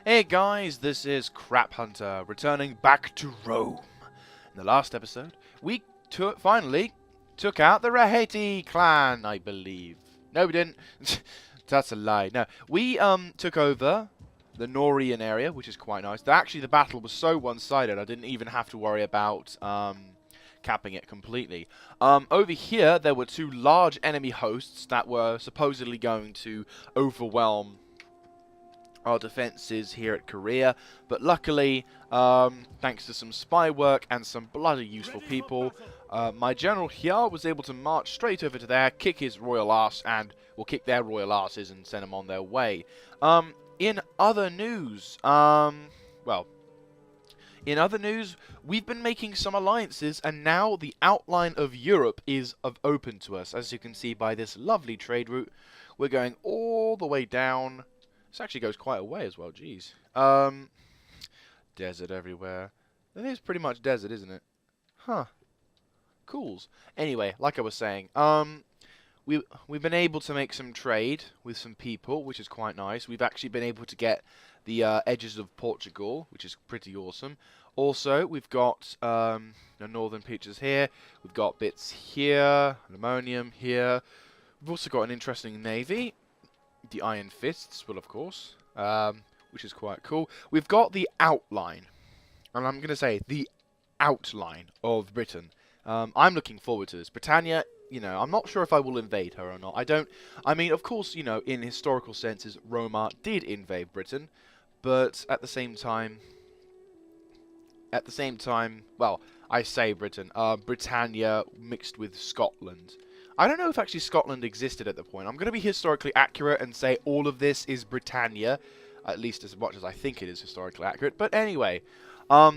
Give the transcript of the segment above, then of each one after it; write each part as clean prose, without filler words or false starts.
Hey guys, this is Crap Hunter, returning back to Rome. In the last episode, we finally took out the Raheti clan, I believe. No, we didn't. That's a lie. No, we took over the Norian area, which is quite nice. Actually, the battle was so one-sided, I didn't even have to worry about capping it completely. Over here, there were two large enemy hosts that were supposedly going to overwhelm our defences here at Korea, but luckily, thanks to some spy work and some bloody useful people, my general here was able to march straight over to there, kick his royal ass, and we'll kick their royal asses and send them on their way. In other news, in other news, we've been making some alliances, and now the outline of Europe is open to us. As you can see by this lovely trade route, we're going all the way down. This actually goes quite a way as well, jeez. Desert everywhere. It is pretty much desert, isn't it? Huh. Cools. Anyway, like I was saying, we've been able to make some trade with some people, which is quite nice. We've actually been able to get the edges of Portugal, which is pretty awesome. Also, we've got the northern peaches here. We've got bits here, ammonium here. We've also got an interesting navy. The Iron Fists, well, of course, which is quite cool. We've got the outline, and I'm going to say the outline of Britain. I'm looking forward to this. Britannia, you know, I'm not sure if I will invade her or not. I mean, of course, you know, in historical senses, Roma did invade Britain, but at the same time, well, I say Britain, Britannia mixed with Scotland. I don't know if actually Scotland existed at the point. I'm going to be historically accurate and say all of this is Britannia, at least as much as I think it is historically accurate. But anyway,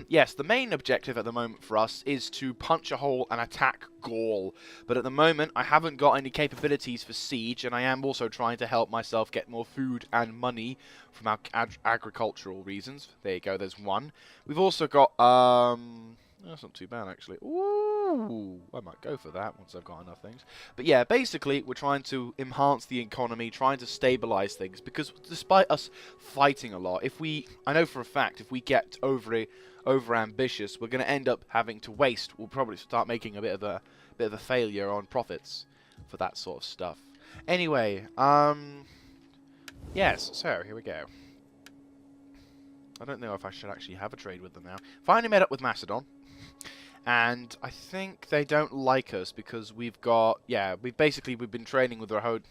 yes, the main objective at the moment for us is to punch a hole and attack Gaul. But at the moment, I haven't got any capabilities for siege, and I am also trying to help myself get more food and money from our agricultural reasons. There you go, there's one. We've also got, that's not too bad, actually. Ooh, I might go for that once I've got enough things. But yeah, basically, we're trying to enhance the economy, trying to stabilize things, because despite us fighting a lot, I know for a fact, if we get over ambitious, we're going to end up having to waste. We'll probably start making a bit of a failure on profits for that sort of stuff. Anyway, yes, so here we go. I don't know if I should actually have a trade with them now. Finally met up with Macedon. And I think they don't like us because we've got, yeah, we've been training with Rhodes,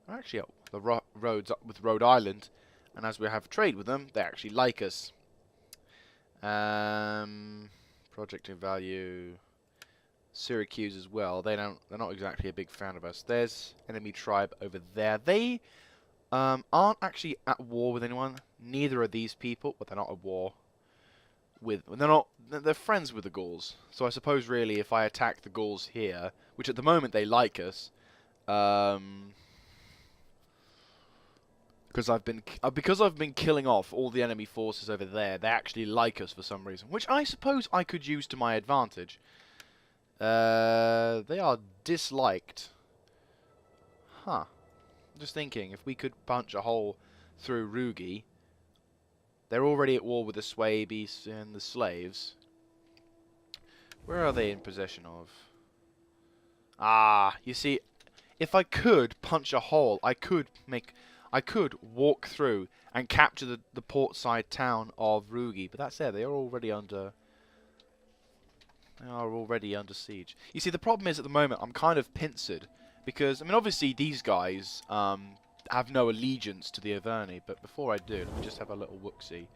actually the roads up with Rhode Island, and as we have trade with them, they actually like us. Project in value, Syracuse as well. They're not exactly a big fan of us. There's enemy tribe over there. They aren't actually at war with anyone. Neither are these people, but they're not at war with. They're friends with the Gauls. So I suppose really, if I attack the Gauls here, which at the moment they like us, because I've been killing off all the enemy forces over there, they actually like us for some reason, which I suppose I could use to my advantage. They are disliked. Huh. Just thinking, if we could punch a hole through Rugi. They're already at war with the Swabies and the slaves. Where are they in possession of? Ah, you see, if I could punch a hole, I could walk through and capture the portside town of Rugi. But that's it. They are already under siege. You see, the problem is at the moment I'm kind of pincered because I mean, obviously these guys have no allegiance to the Averni, but before I do, let me just have a little look-see.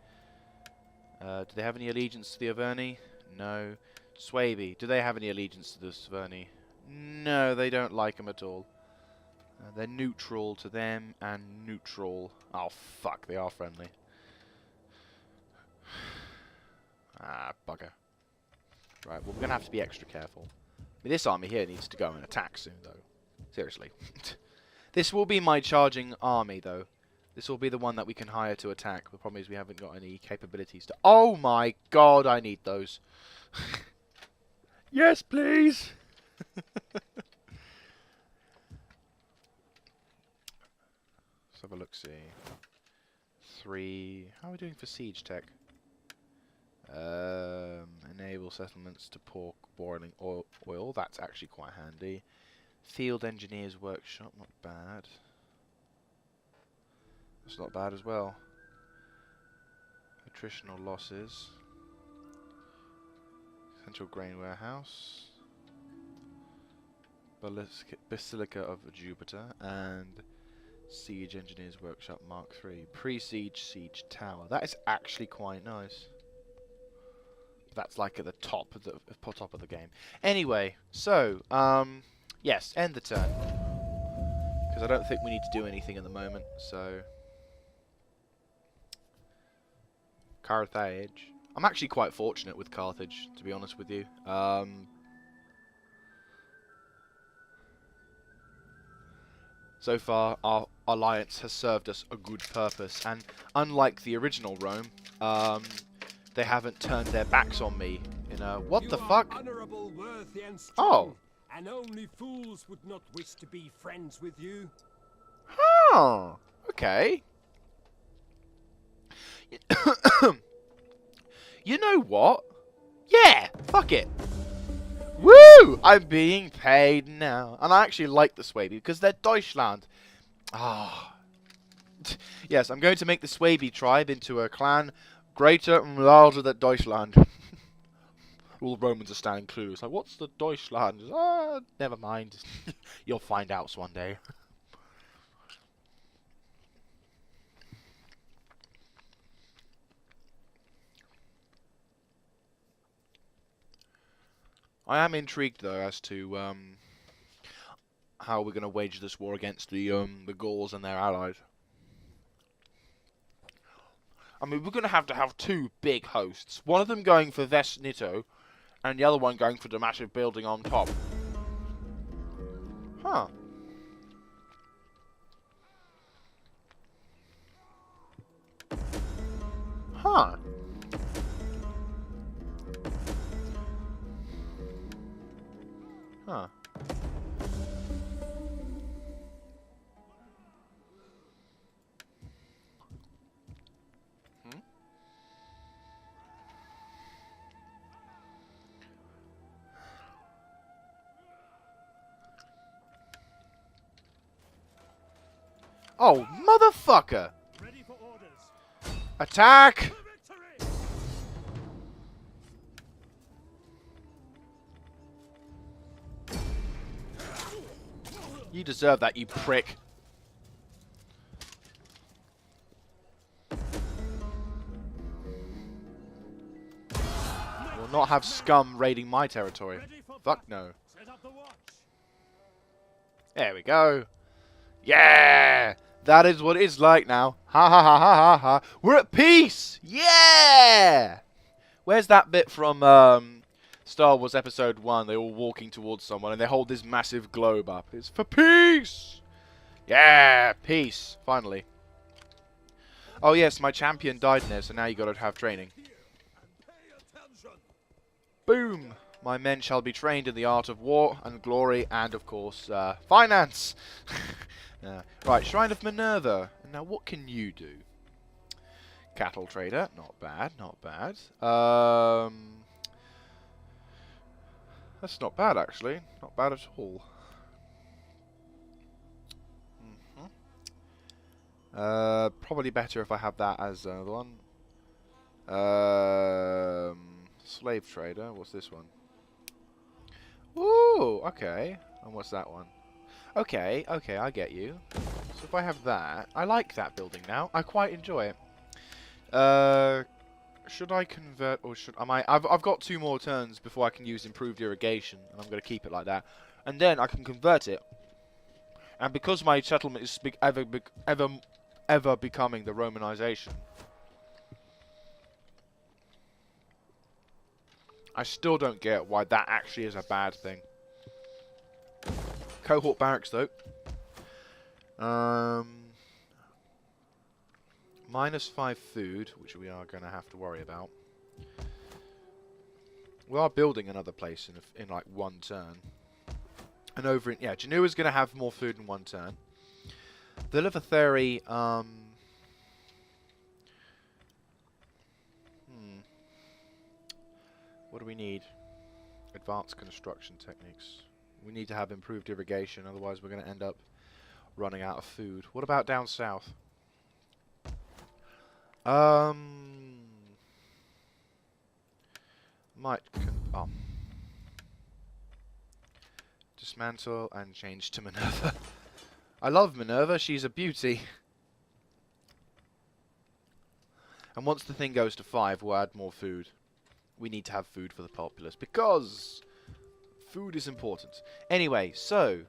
Do they have any allegiance to the Averni? No. Swaby, do they have any allegiance to the Averni? No, they don't like them at all. They're neutral to them and neutral. Oh, fuck, they are friendly. Ah, bugger. Right, well, we're going to have to be extra careful. I mean, this army here needs to go and attack soon, though. Seriously. This will be my charging army, though. This will be the one that we can hire to attack. The problem is we haven't got any capabilities to... Oh my god, I need those. Yes, please! Let's have a look-see. 3. How are we doing for siege tech? Enable settlements to pour boiling oil. That's actually quite handy. Field engineers workshop, not bad. That's not bad as well. Attritional losses. Central grain warehouse. Basilica of Jupiter and Siege Engineers Workshop Mark III. Pre-siege siege tower. That is actually quite nice. That's like at the top of the game. Anyway, so yes, end the turn because I don't think we need to do anything at the moment. So Carthage. I'm actually quite fortunate with Carthage, to be honest with you. So far, our alliance has served us a good purpose, and unlike the original Rome, they haven't turned their backs on me. What the fuck? Oh. And only fools would not wish to be friends with you. Oh. Okay. You know what? Yeah. Fuck it. Woo! I'm being paid now. And I actually like the Swaby because they're Deutschland. Ah. Yes, I'm going to make the Swaby tribe into a clan greater and larger than Deutschland. All the Romans are standing clueless. Like, what's the Deutschland? Ah, never mind. You'll find out one day. I am intrigued though as to how we're going to wage this war against the Gauls and their allies. I mean, we're going to have two big hosts. One of them going for Vesnito, and the other one going for the massive building on top. Huh. Huh. Huh. Oh, motherfucker! Ready for orders. Attack! You deserve that, you prick. Will not have scum raiding my territory. Fuck no. There we go. Yeah! That is what it's like now. Ha ha ha ha ha ha. We're at peace! Yeah! Where's that bit from Star Wars Episode 1? They're all walking towards someone and they hold this massive globe up. It's for peace! Yeah! Peace. Finally. Oh yes, my champion died in there, so now you gotta have training. Boom! My men shall be trained in the art of war and glory and, of course, finance! Right, Shrine of Minerva. Now, what can you do? Cattle trader. Not bad, not bad. That's not bad, actually. Not bad at all. Probably better if I have that as another one. Slave trader. What's this one? Ooh, okay. And what's that one? Okay, okay, I get you. So if I have that, I like that building now. I quite enjoy it. Should I convert or should I've got 2 more turns before I can use improved irrigation, and I'm going to keep it like that. And then I can convert it. And because my settlement is ever becoming the Romanization, I still don't get why that actually is a bad thing. Cohort barracks though. -5 food, which we are going to have to worry about. We are building another place in like 1 turn. And over in Genua's going to have more food in 1 turn. The Livatheri, What do we need? Advanced construction techniques. We need to have improved irrigation, otherwise we're going to end up running out of food. What about down south? Oh. Dismantle and change to Minerva. I love Minerva, she's a beauty. And once the thing goes to 5, we'll add more food. We need to have food for the populace, because food is important. Anyway, so,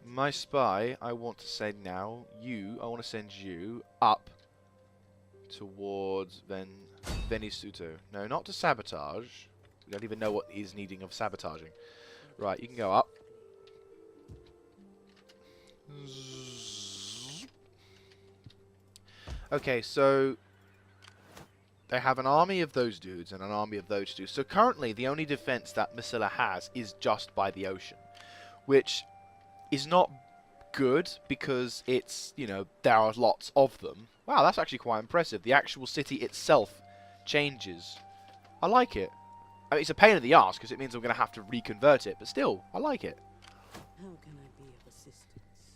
my spy, I want to send now, I want to send you up towards Venisuto. No, not to sabotage. We don't even know what he's needing of sabotaging. Right, you can go up. Okay, so they have an army of those dudes and an army of those dudes. So currently, the only defense that Masilla has is just by the ocean, which is not good because it's, you know, there are lots of them. Wow, that's actually quite impressive. The actual city itself changes. I like it. I mean, it's a pain in the arse because it means I'm going to have to reconvert it, but still, I like it. How can I be of assistance?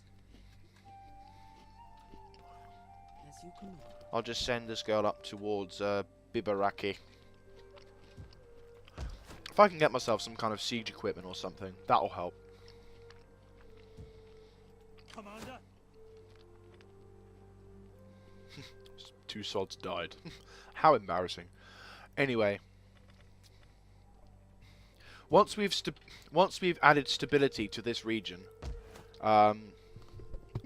As you command. I'll just send this girl up towards Bibaraki. If I can get myself some kind of siege equipment or something, that'll help. Commander. Two sods died. How embarrassing. Anyway, once we've added stability to this region,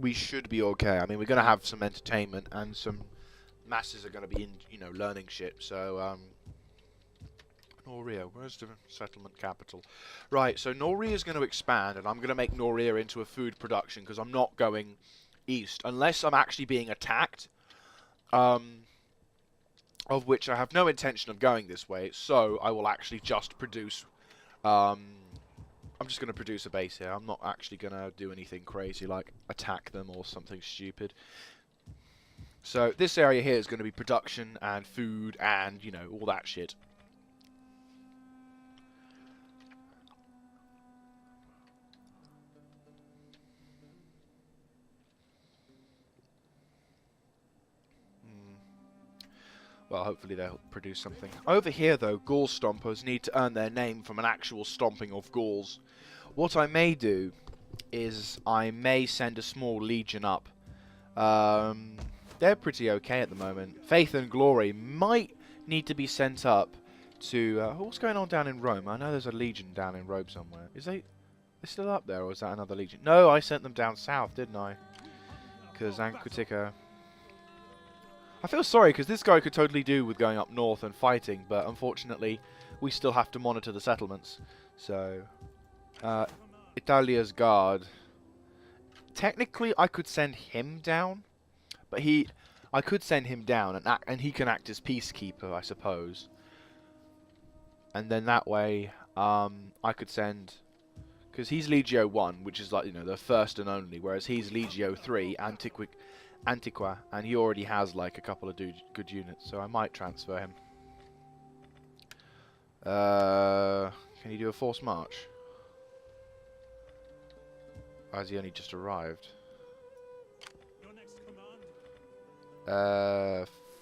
we should be okay. I mean, we're going to have some entertainment and some masses are going to be in, you know, learning shit. So, Noria, where's the settlement capital? Right, so Noria is going to expand, and I'm going to make Noria into a food production because I'm not going east unless I'm actually being attacked. Of which I have no intention of going this way, so I will actually just produce. I'm just going to produce a base here. I'm not actually going to do anything crazy like attack them or something stupid. So this area here is going to be production and food and, you know, all that shit. Well, hopefully they'll produce something. Over here, though, Gaul stompers need to earn their name from an actual stomping of Gauls. What I may do is I may send a small legion up. They're pretty okay at the moment. Faith and Glory might need to be sent up to... what's going on down in Rome? I know there's a legion down in Rome somewhere. Is they still up there, or is that another legion? No, I sent them down south, didn't I? Because Anquitica... I feel sorry, because this guy could totally do with going up north and fighting, but unfortunately, we still have to monitor the settlements. So, Italia's guard. Technically, I could send him down, but I could send him down, and he can act as peacekeeper, I suppose. And then that way, I could send... Because he's Legio 1, which is like, you know, the first and only, whereas he's Legio 3, Antiqua, and he already has like a couple of good units, so I might transfer him. Can he do a forced march? Or has he only just arrived? Your next command.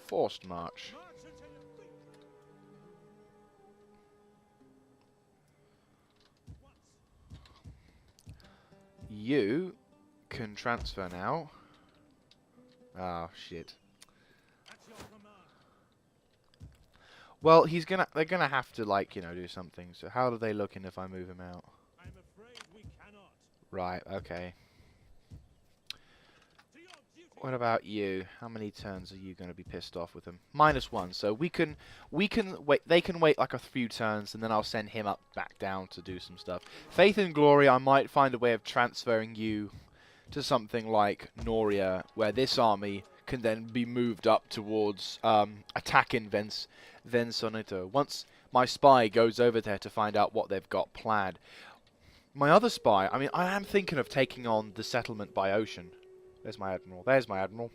Forced march. March until you think. You can transfer now. Oh shit. At your command. Well, they're gonna have to, like, you know, do something. So how are they looking if I move him out? I'm afraid we cannot. Right, okay. To your duty. What about you? How many turns are you going to be pissed off with them? -1. So we can wait. They can wait like a few turns, and then I'll send him up back down to do some stuff. Faith and Glory, I might find a way of transferring you to something like Noria, where this army can then be moved up towards attacking Vensoneto. Once my spy goes over there to find out what they've got planned. My other spy, I mean, I am thinking of taking on the settlement by ocean. There's my admiral. There's my admiral.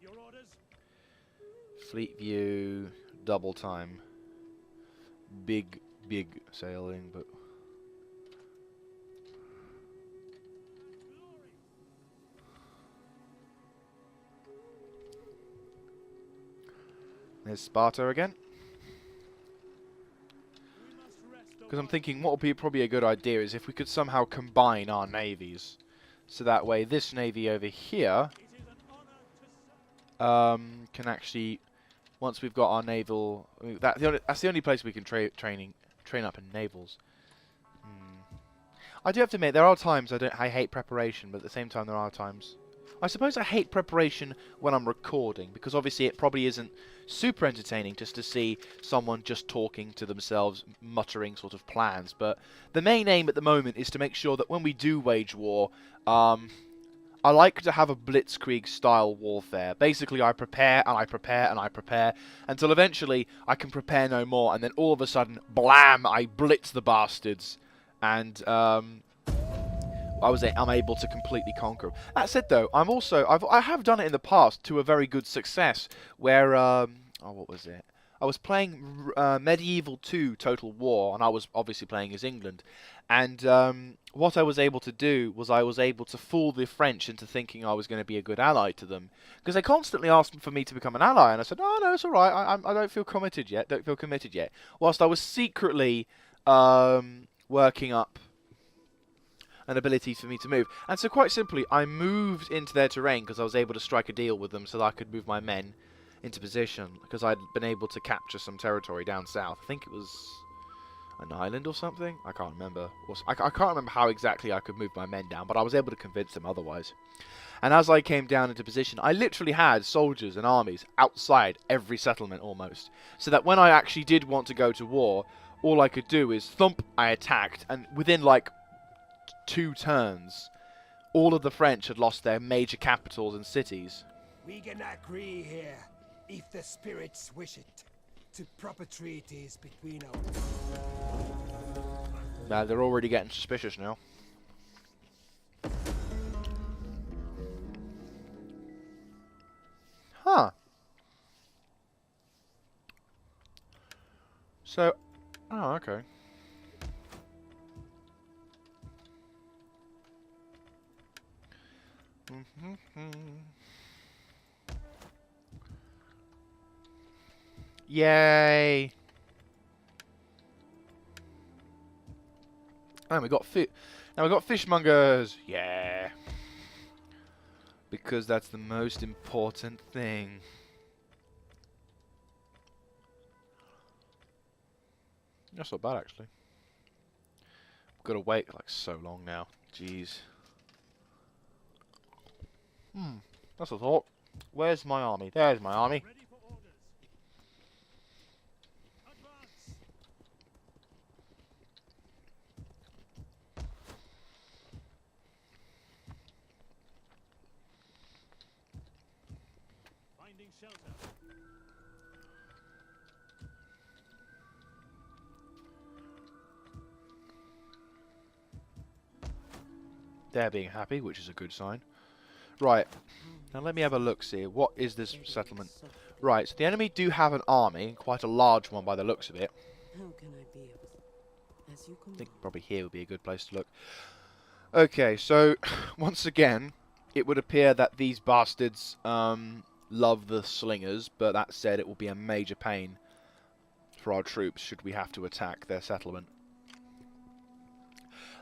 Your orders. Fleet view, double time. big sailing, but there's Sparta again. Because I'm thinking what would be probably a good idea is if we could somehow combine our navies. So that way this navy over here can actually, once we've got our naval, that's the only place we can train up in navals. I do have to admit, there are times I hate preparation, but at the same time there are times. I suppose I hate preparation when I'm recording, because obviously it probably isn't super entertaining just to see someone just talking to themselves, muttering sort of plans. But the main aim at the moment is to make sure that when we do wage war, I like to have a blitzkrieg style warfare. Basically, I prepare and I prepare and I prepare until eventually I can prepare no more, and then all of a sudden, blam! I blitz the bastards, and I'm able to completely conquer them. That said, though, I have done it in the past to a very good success. Where what was it? I was playing Medieval 2 Total War, and I was obviously playing as England. And what I was able to do was I was able to fool the French into thinking I was going to be a good ally to them, because they constantly asked for me to become an ally, and I said, "Oh no, it's all right. I don't feel committed yet. Don't feel committed yet." Whilst I was secretly working up an ability for me to move. And so quite simply, I moved into their terrain because I was able to strike a deal with them so that I could move my men into position, because I'd been able to capture some territory down south. I think it was an island or something. I can't remember. I can't remember how exactly I could move my men down, but I was able to convince them otherwise. And as I came down into position, I literally had soldiers and armies outside every settlement almost, so that when I actually did want to go to war, all I could do is thump, I attacked, and within like 2 turns, all of the French had lost their major capitals and cities. We can agree here, if the spirits wish it, to proper treaties between our... Now they're already getting suspicious now. Huh. So, oh, okay. Yay! And we got now we got fishmongers. Yeah. Because that's the most important thing. That's not bad actually. We've got to wait like so long now. Jeez. That's a thought. Where's my army? There's my army. Ready for orders. Advance. Finding shelter. They're being happy, which is a good sign. Right. Now let me have a look, see. What is this settlement? Right, so the enemy do have an army, quite a large one by the looks of it. How can I be as you I command? think probably here would be a good place to look. Okay, so once again, it would appear that these bastards love the slingers, but that said, it will be a major pain for our troops should we have to attack their settlement.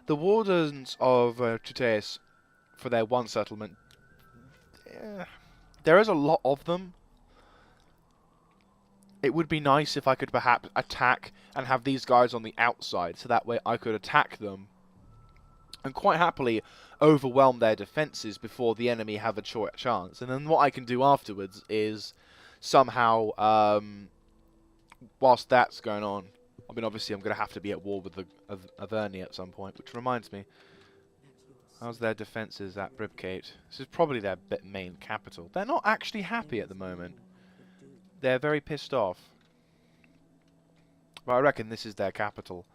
The wardens of Tutaeus, for their one settlement, there is a lot of them. It would be nice if I could perhaps attack and have these guys on the outside, so that way I could attack them and quite happily overwhelm their defences before the enemy have a chance. And then what I can do afterwards is somehow, whilst that's going on, I mean obviously I'm going to have to be at war with the Averni at some point, which reminds me, how's their defences at Bribgate? This is probably their main capital. They're not actually happy at the moment. They're very pissed off. But I reckon this is their capital.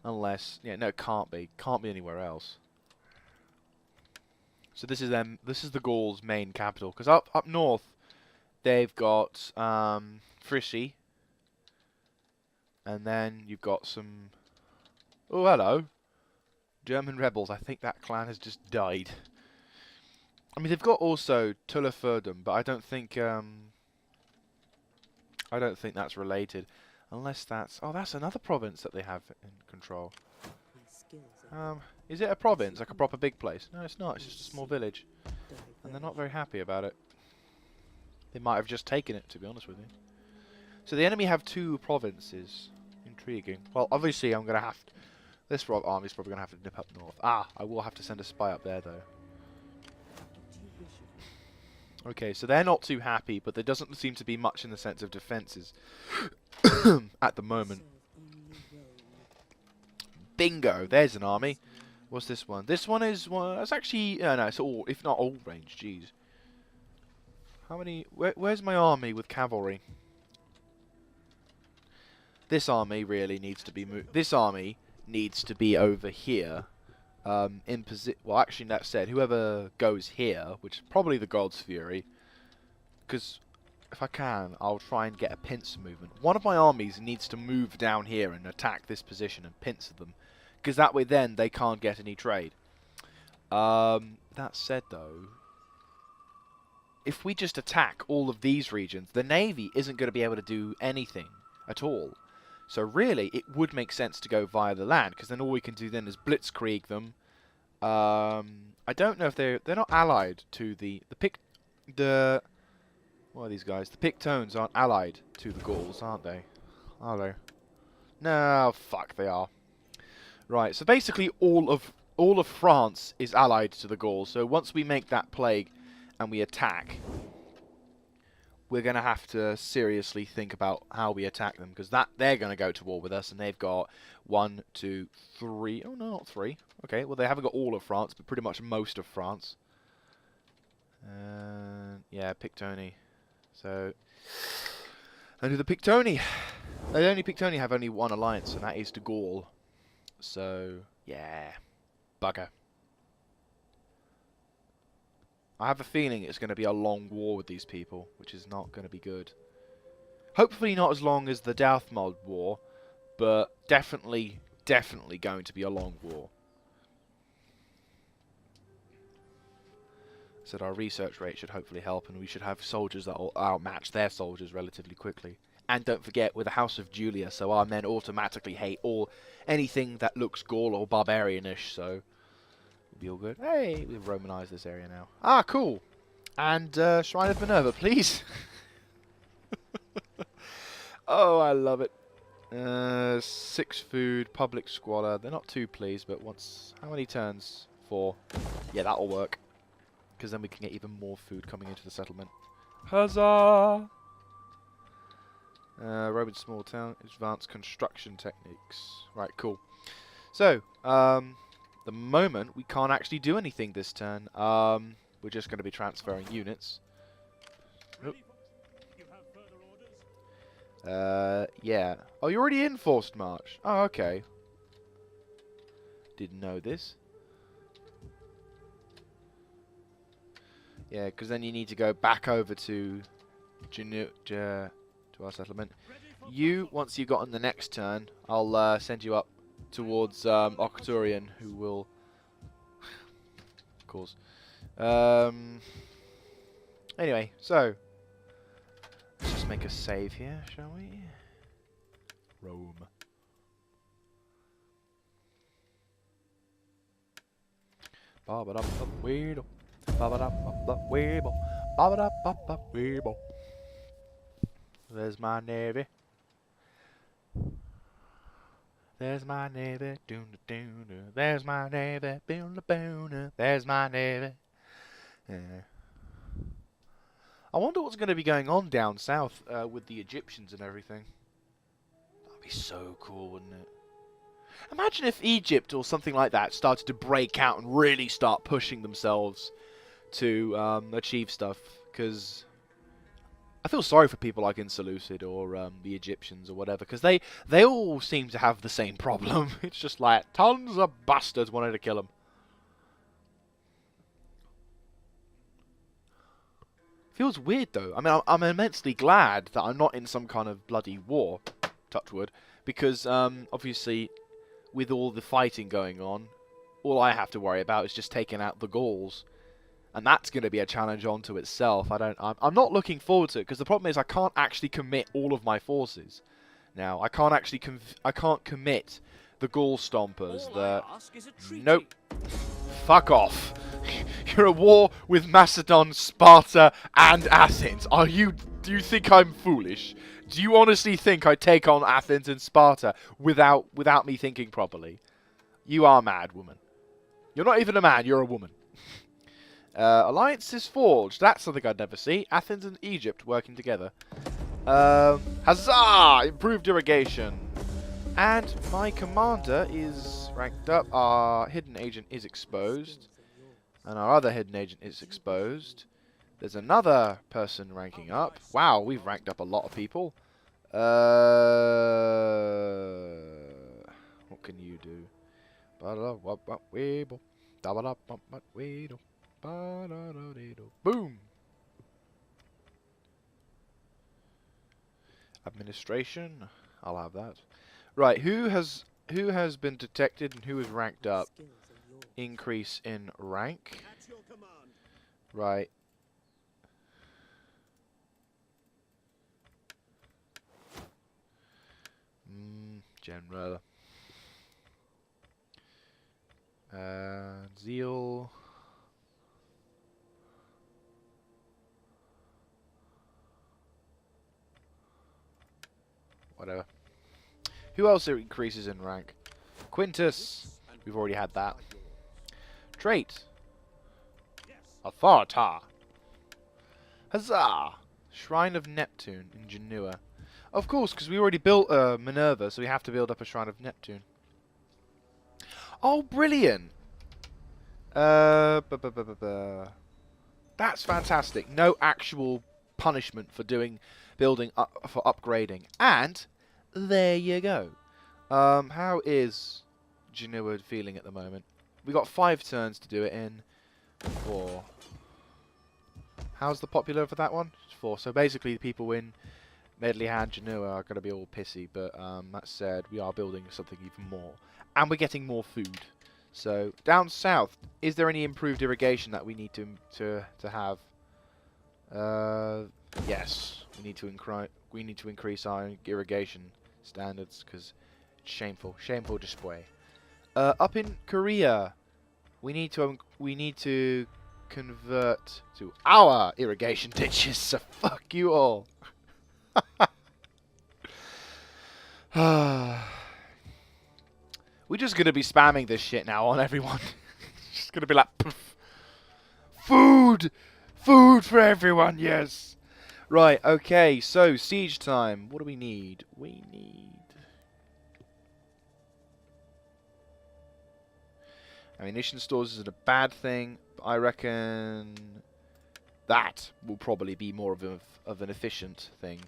Unless, yeah, no, it can't be. Can't be anywhere else. So this is them. This is the Gauls' main capital. Because up north, they've got Frissy. And then you've got some... Oh, hello. German rebels. I think that clan has just died. I mean, they've got also Tullafurdum, but I don't think that's related. Unless that's... Oh, that's another province that they have in control. My skills are Is it a province? Like a proper big place? No, it's not. It's just a small village. And they're not very happy about it. They might have just taken it, to be honest with you. So the enemy have 2 provinces. Intriguing. Well, obviously I'm going to have... This army's probably going to have to nip up north. Ah, I will have to send a spy up there, though. what do you wish of me? Okay, so they're not too happy, but there doesn't seem to be much in the sense of defences at the moment. Serve only Rome. Bingo! There's an army. What's this one? This one is... Well, it's actually... no, it's all... If not all range, jeez. How many... Where's my army with cavalry? This army really needs to be moved. This army needs to be over here. In position. Well, actually, that said, whoever goes here, which is probably the God's Fury, because if I can, I'll try and get a pincer movement. One of my armies needs to move down here and attack this position and pincer them, because that way then they can't get any trade. That said, though, if we just attack all of these regions, the navy isn't going to be able to do anything at all. So really, it would make sense to go via the land, because then all we can do then is blitzkrieg them. I don't know if they're not allied to the what are these guys? The Pictones aren't allied to the Gauls, aren't they? Are they? No, fuck, they are. Right. So basically, all of France is allied to the Gauls. So once we make that plague and we attack, we're going to have to seriously think about how we attack them, because they're going to go to war with us, and they've got 1, 2, 3. Oh no, not 3. Okay, well they haven't got all of France, but pretty much most of France. Yeah, Pictoni. So, only the Pictoni. The only Pictoni have only one alliance, and that is to Gaul. So, yeah, bugger. I have a feeling it's going to be a long war with these people, which is not going to be good. Hopefully not as long as the Douthmod war, but definitely going to be a long war. So our research rate should hopefully help, and we should have soldiers that will outmatch their soldiers relatively quickly. And don't forget, we're the House of Julia, so our men automatically hate anything that looks Gaul or barbarianish, so... be all good. Hey, we've Romanized this area now. Ah, cool. And Shrine of Minerva, please. Oh, I love it. 6 food, public squalor. They're not too pleased, but once... How many turns? 4. Yeah, that'll work. Because then we can get even more food coming into the settlement. Huzzah! Roman small town, advanced construction techniques. Right, cool. So, the moment we can't actually do anything this turn. We're just going to be transferring units. Yeah. Oh, you're already in forced march. Oh, okay. Didn't know this. Yeah, because then you need to go back over to our settlement. You, once you've gotten the next turn, I'll send you up towards Octurian, who will... of course. Anyway, so... let's just make a save here, shall we? Rome. Ba-ba-da-ba-weedo. Ba-ba-da-ba-ba-weebo. Ba-ba-da-ba-ba-weebo. There's my navy. There's my navy. Doon-da-doon-da. There's my navy. Boon-da-boon-da. There's my navy. Yeah. I wonder what's going to be going on down south with the Egyptians and everything. That'd be so cool, wouldn't it? Imagine if Egypt or something like that started to break out and really start pushing themselves to achieve stuff. Because I feel sorry for people like Inseleucid or the Egyptians or whatever. Because they all seem to have the same problem. It's just like tons of bastards wanted to kill them. Feels weird though. I mean, I'm immensely glad that I'm not in some kind of bloody war, touch wood, because obviously with all the fighting going on, all I have to worry about is just taking out the Gauls. And that's going to be a challenge onto itself. I'm not looking forward to it, because the problem is I can't actually commit all of my forces. Now, I can't actually commit the Gaul Stompers. Nope. Fuck off. You're at war with Macedon, Sparta, and Athens. Do you think I'm foolish? Do you honestly think I take on Athens and Sparta without me thinking properly? You are mad, woman. You're not even a man, you're a woman. Alliance is forged. That's something I'd never see. Athens and Egypt working together. Huzzah! Improved irrigation. And my commander is ranked up. Our hidden agent is exposed. And our other hidden agent is exposed. There's another person ranking up. Wow, we've ranked up a lot of people. What can you do? Boom! Administration. I'll have that. Right, who has been detected and who is ranked up? Increase in rank. Right. General. Zeal. Whatever. Who else increases in rank? Quintus. We've already had that. Trait. Authorita. Huzzah! Shrine of Neptune in Genoa. Of course, because we already built Minerva, so we have to build up a Shrine of Neptune. Oh, brilliant! That's fantastic. No actual punishment for building for upgrading. And there you go. How is Genoa feeling at the moment? We got 5 turns to do it in. 4. How's the popular for that one? It's 4. So basically, the people in Medley Hand Genoa are going to be all pissy. But that said, we are building something even more, and we're getting more food. So down south, is there any improved irrigation that we need to have? Yes, we need to increase our irrigation standards because it's shameful display. Up in Korea, we need to convert to our irrigation ditches. So fuck you all. We're just gonna be spamming this shit now on everyone. Just gonna be like, poof. Food for everyone. Yes. Right. Okay. So siege time. What do we need? We need ammunition stores. Isn't a bad thing, but I reckon that will probably be more of an efficient thing.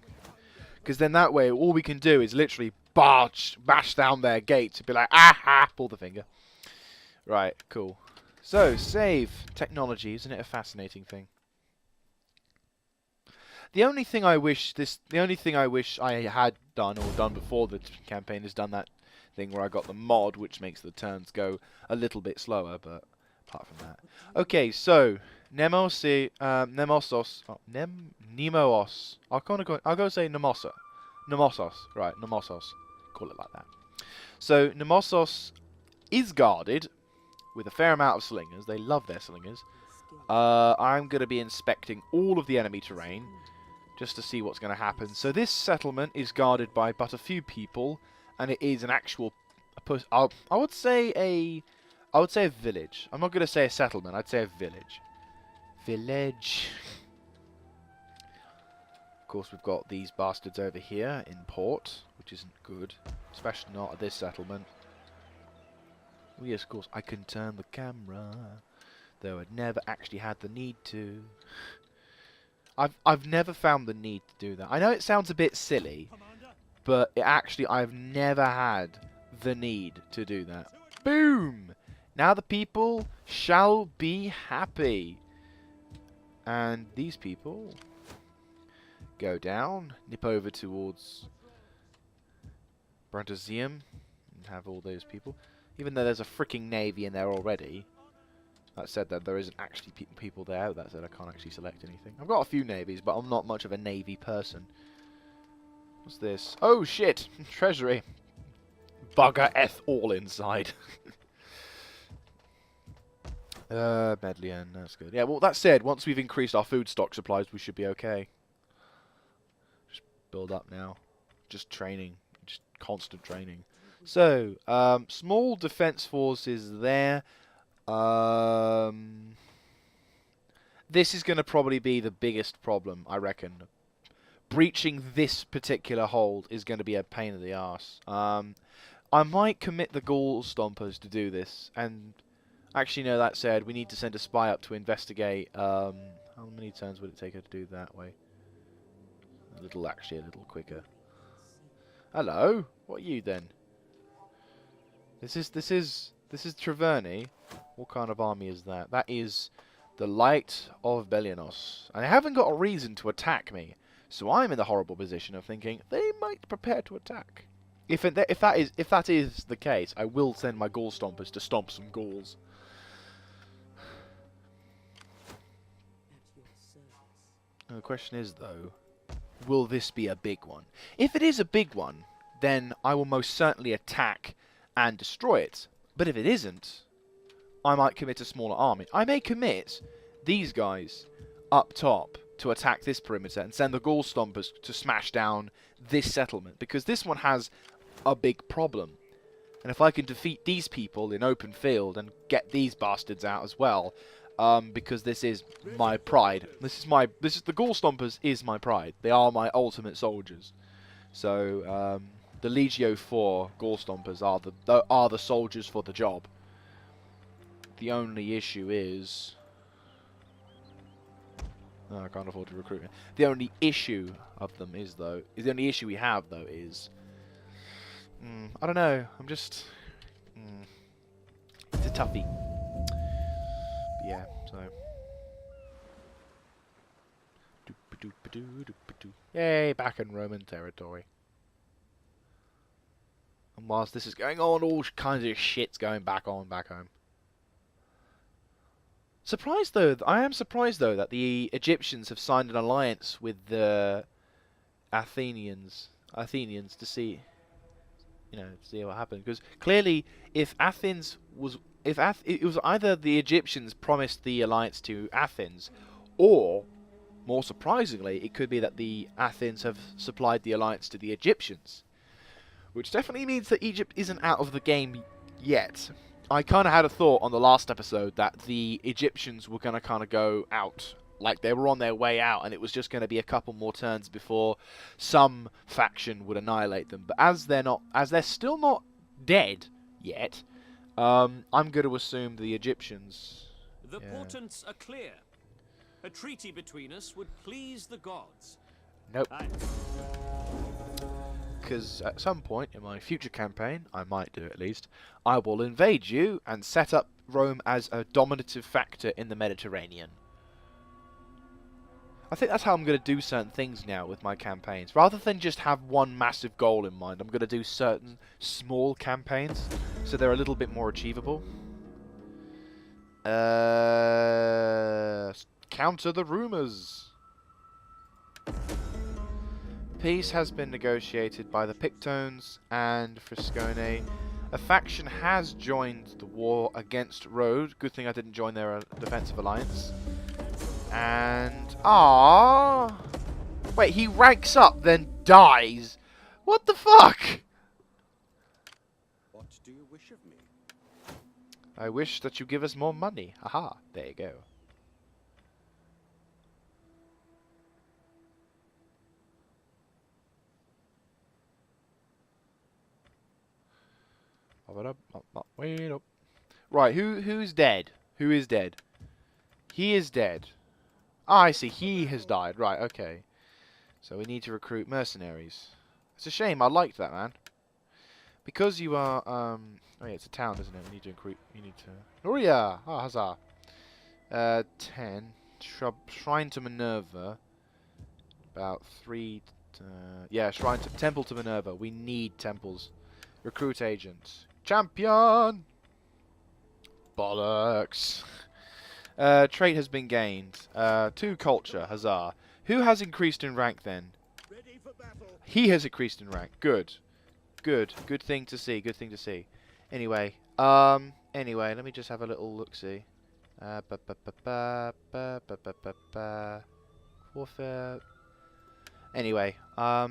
Because then that way, all we can do is literally bash down their gates and be like, aha, pull the finger. Right, cool. So, save technology, isn't it a fascinating thing? The only thing I wish I had done or done before the campaign is done that thing where I got the mod, which makes the turns go a little bit slower. But apart from that, okay. So Nemosos. I'll go say Nemosa. Nemosos. Right, Nemosos. Call it like that. So Nemosos is guarded with a fair amount of slingers. They love their slingers. I'm going to be inspecting all of the enemy terrain just to see what's going to happen. So this settlement is guarded by but a few people, and it is an actual. I would say a village. I'm not going to say a settlement. I'd say a village. Village. Of course, we've got these bastards over here in port, which isn't good, especially not at this settlement. Oh yes, of course, I can turn the camera, though I'd never actually had the need to. I've never found the need to do that. I know it sounds a bit silly, but I've never had the need to do that. Boom! Now the people shall be happy. And these people go down, nip over towards Brundusium. And have all those people. Even though there's a freaking navy in there already. That said that there isn't actually people there. That said I can't actually select anything. I've got a few navies, but I'm not much of a navy person. What's this? Oh shit! Treasury. Bugger F all inside. Medlian, that's good. Yeah, well, that said, once we've increased our food stock supplies, we should be okay. Just build up now. Just training. Just constant training. So, small defense forces there. This is going to probably be the biggest problem, I reckon. Breaching this particular hold is going to be a pain in the arse. I might commit the Ghoul Stompers to do this, and actually, no, that said, we need to send a spy up to investigate. How many turns would it take her to do that way? Actually, a little quicker. Hello, what are you then? This is Treverny. What kind of army is that? That is the Light of Belianos, and they haven't got a reason to attack me. So I'm in the horrible position of thinking they might prepare to attack. If that is the case, I will send my Ghoul Stompers to stomp some ghouls. The question is, though, will this be a big one? If it is a big one, then I will most certainly attack and destroy it. But if it isn't, I might commit a smaller army. I may commit these guys up top to attack this perimeter and send the Ghoul Stompers to smash down this settlement, because this one has a big problem. And if I can defeat these people in open field and get these bastards out as well, because this is my pride. The Ghoul Stompers is my pride. They are my ultimate soldiers. So the Legio 4 Ghoul Stompers are the soldiers for the job. The only issue is, oh, I can't afford to recruit me. The only issue of them is the only issue we have though is, I don't know. I'm just, it's a toughie. But yeah, so. Yay, back in Roman territory. And whilst this is going on, all kinds of shit's going back home. I am surprised though that the Egyptians have signed an alliance with the Athenians to see, see what happens. Because clearly, it was either the Egyptians promised the alliance to Athens, or more surprisingly, it could be that the Athens have supplied the alliance to the Egyptians, which definitely means that Egypt isn't out of the game yet. I kind of had a thought on the last episode that the Egyptians were going to kind of go out, like they were on their way out, and it was just going to be a couple more turns before some faction would annihilate them. But as they're still not dead yet, I'm going to assume the Egyptians. The portents are clear. A treaty between us would please the gods. Nope. Because at some point in my future campaign, I might do at least, I will invade you and set up Rome as a dominative factor in the Mediterranean. I think that's how I'm going to do certain things now with my campaigns. Rather than just have one massive goal in mind, I'm going to do certain small campaigns, so they're a little bit more achievable. Counter the rumors. Peace has been negotiated by the Pictones and Friscone. A faction has joined the war against Rhodes. Good thing I didn't join their defensive alliance. And wait, he ranks up then dies. What the fuck? What do you wish of me? I wish that you give us more money. Aha, there you go. Wait up. Right, who's dead? Who is dead? He is dead. Ah, I see. He has died. Right, okay. So we need to recruit mercenaries. It's a shame. I liked that, man. Because you are, oh yeah, it's a town, isn't it? We need to recruit. You need to. Noria! Ah, huzzah. 10. Shrine to Minerva. About 3 Yeah, temple to Minerva. We need temples. Recruit agent. Champion! Bollocks. Trait has been gained. 2 culture. Huzzah. Who has increased in rank then? Ready for battle. He has increased in rank. Good. Good. Good thing to see. Good thing to see. Anyway. Anyway, let me just have a little look-see. Warfare. Anyway, I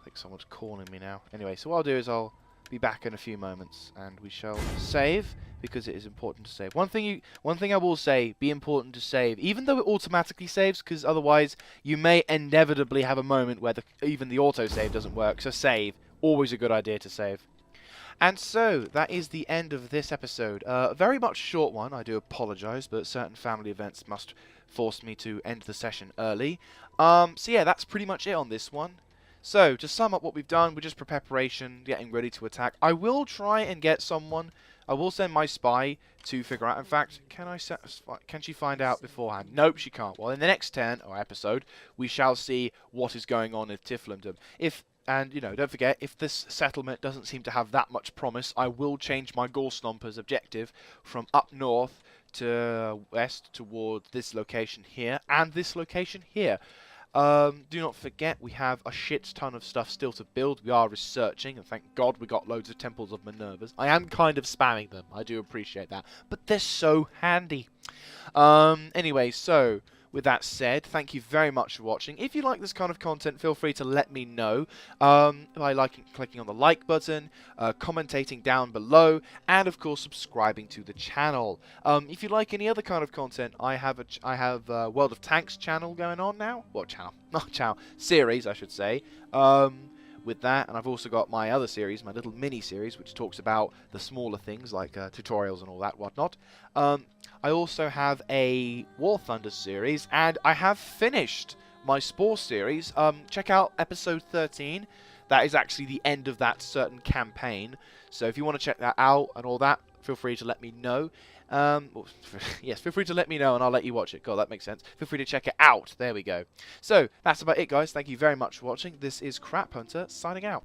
think someone's calling me now. Anyway, so what I'll do is I'll be back in a few moments, and we shall save because it is important to save. One thing I will say, be important to save, even though it automatically saves, because otherwise you may inevitably have a moment where even the autosave doesn't work. So save, always a good idea to save. And so, that is the end of this episode. A very much short one, I do apologise, but certain family events must force me to end the session early. So yeah, that's pretty much it on this one. So, to sum up what we've done, we're just preparation, getting ready to attack. I will try and get someone, I will send my spy to figure out, in fact, can she find out beforehand? Nope, she can't. Well, in the next turn, or episode, we shall see what is going on in Tiflindom. And, you know, don't forget, if this settlement doesn't seem to have that much promise, I will change my Gore-Stomper's objective from up north to west towards this location here and this location here. Do not forget, we have a shit ton of stuff still to build. We are researching, and thank God we got loads of Temples of Minervas. I am kind of spamming them. I do appreciate that. But they're so handy. Anyway, so with that said, thank you very much for watching. If you like this kind of content, feel free to let me know by clicking on the like button, commentating down below, and of course subscribing to the channel. If you like any other kind of content, I have a World of Tanks channel going on now. What channel? Not channel. Series, I should say. With that, and I've also got my other series, my little mini-series, which talks about the smaller things like tutorials and all that whatnot. I also have a War Thunder series, and I have finished my Spore series. Check out episode 13. That is actually the end of that certain campaign. So if you want to check that out and all that, feel free to let me know. Yes, feel free to let me know and I'll let you watch it. God, that makes sense. Feel free to check it out. There we go. So, that's about it, guys. Thank you very much for watching. This is Crap Hunter, signing out.